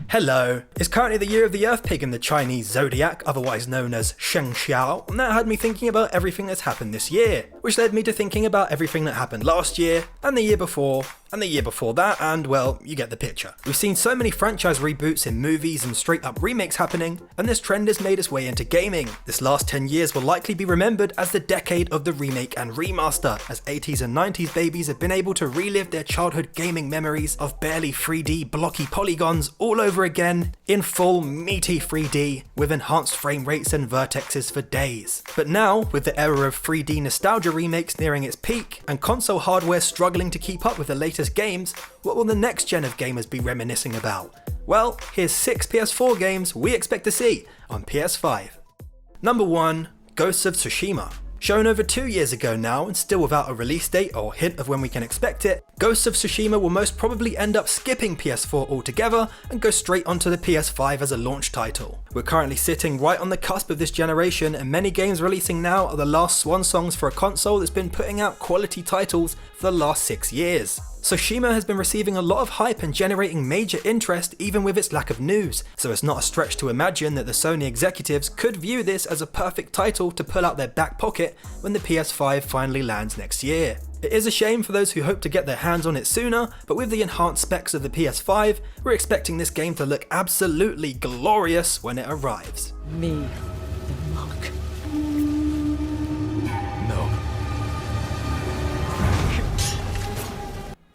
Hello. It's currently the year of the Earth Pig in the Chinese zodiac, otherwise known as Sheng Xiao, and that had me thinking about everything that's happened this year, which led me to thinking about everything that happened last year, and the year before, and the year before that, and well, you get the picture. We've seen so many franchise reboots in movies and straight up remakes happening, and this trend has made its way into gaming. This last 10 years will likely be remembered as the decade of the remake and remaster, as 80s and 90s babies have been able to relive their childhood gaming memories of barely 3D blocky polygons all over again in full meaty 3D with enhanced frame rates and vertexes for days. But now, with the era of 3D nostalgia remakes nearing its peak and console hardware struggling to keep up with the latest games, what will the next gen of gamers be reminiscing about? Well, here's 6 PS4 games we expect to see on PS5. Number 1, Ghosts of Tsushima. Shown over 2 years ago now and still without a release date or hint of when we can expect it, Ghosts of Tsushima will most probably end up skipping PS4 altogether and go straight onto the PS5 as a launch title. We're currently sitting right on the cusp of this generation, and many games releasing now are the last swan songs for a console that's been putting out quality titles for the last 6 years. Tsushima has been receiving a lot of hype and generating major interest even with its lack of news, so it's not a stretch to imagine that the Sony executives could view this as a perfect title to pull out their back pocket when the PS5 finally lands next year. It is a shame for those who hope to get their hands on it sooner, but with the enhanced specs of the PS5, we're expecting this game to look absolutely glorious when it arrives. Me, the monk. No.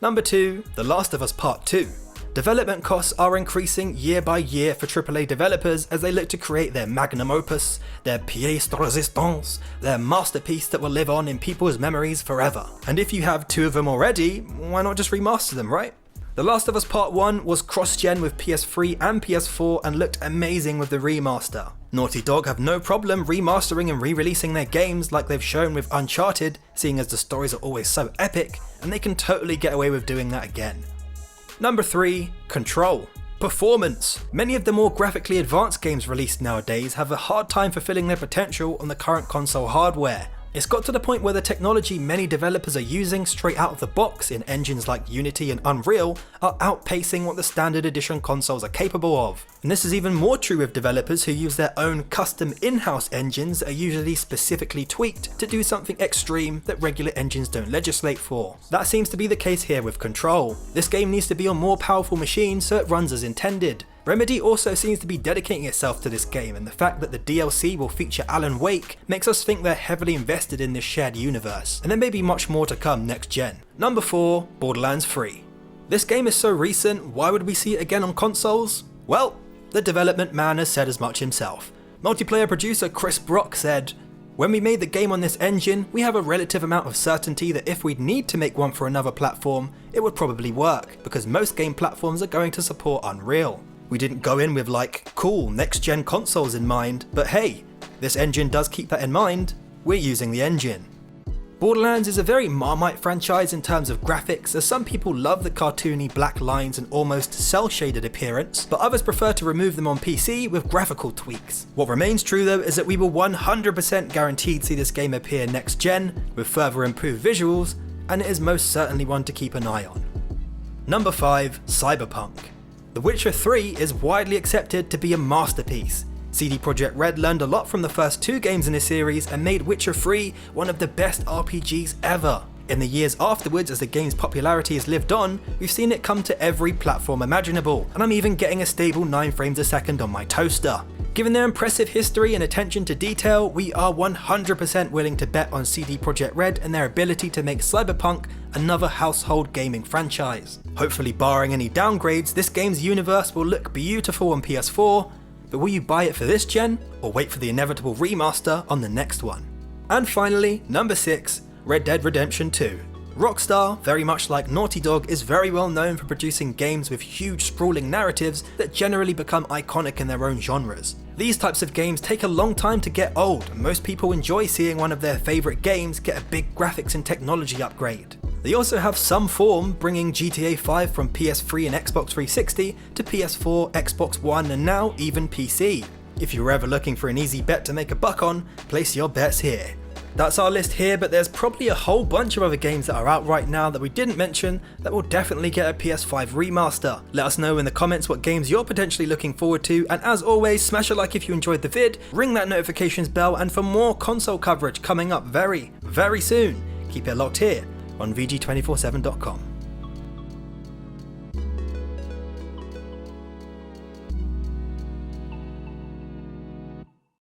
Number 2, The Last of Us Part 2. Development costs are increasing year by year for AAA developers as they look to create their magnum opus, their pièce de résistance, their masterpiece that will live on in people's memories forever. And if you have 2 of them already, why not just remaster them, right? The Last of Us Part 1 was cross-gen with PS3 and PS4 and looked amazing with the remaster. Naughty Dog have no problem remastering and re-releasing their games like they've shown with Uncharted, seeing as the stories are always so epic, and they can totally get away with doing that again. Number 3, Control. Performance. Many of the more graphically advanced games released nowadays have a hard time fulfilling their potential on the current console hardware. It's got to the point where the technology many developers are using straight out of the box in engines like Unity and Unreal are outpacing what the standard edition consoles are capable of. And this is even more true with developers who use their own custom in-house engines that are usually specifically tweaked to do something extreme that regular engines don't legislate for. That seems to be the case here with Control. This game needs to be on more powerful machines so it runs as intended. Remedy also seems to be dedicating itself to this game, and the fact that the DLC will feature Alan Wake makes us think they're heavily invested in this shared universe, and there may be much more to come next gen. Number 4, Borderlands 3. This game is so recent, why would we see it again on consoles? Well, the development man has said as much himself. Multiplayer producer Chris Brock said, "When we made the game on this engine, we have a relative amount of certainty that if we'd need to make one for another platform, it would probably work, because most game platforms are going to support Unreal. We didn't go in with like, cool, next gen consoles in mind, but hey, this engine does keep that in mind, we're using the engine." Borderlands is a very Marmite franchise in terms of graphics, as some people love the cartoony black lines and almost cel-shaded appearance, but others prefer to remove them on PC with graphical tweaks. What remains true though is that we will 100% guaranteed see this game appear next gen, with further improved visuals, and it is most certainly one to keep an eye on. Number 5, Cyberpunk. The Witcher 3 is widely accepted to be a masterpiece. CD Projekt Red learned a lot from the first 2 games in the series and made Witcher 3 one of the best RPGs ever. In the years afterwards, as the game's popularity has lived on, we've seen it come to every platform imaginable, and I'm even getting a stable 9 frames a second on my toaster. Given their impressive history and attention to detail, we are 100% willing to bet on CD Projekt Red and their ability to make Cyberpunk another household gaming franchise. Hopefully, barring any downgrades, this game's universe will look beautiful on PS4, but will you buy it for this gen, or wait for the inevitable remaster on the next one? And finally, number 6, Red Dead Redemption 2. Rockstar, very much like Naughty Dog, is very well known for producing games with huge sprawling narratives that generally become iconic in their own genres. These types of games take a long time to get old, and most people enjoy seeing one of their favourite games get a big graphics and technology upgrade. They also have some form, bringing GTA 5 from PS3 and Xbox 360 to PS4, Xbox One, and now even PC. If you were ever looking for an easy bet to make a buck on, place your bets here. That's our list here, but there's probably a whole bunch of other games that are out right now that we didn't mention that will definitely get a PS5 remaster. Let us know in the comments what games you're potentially looking forward to, and as always, smash a like if you enjoyed the vid, ring that notifications bell, and for more console coverage coming up very, very soon, keep it locked here on VG247.com.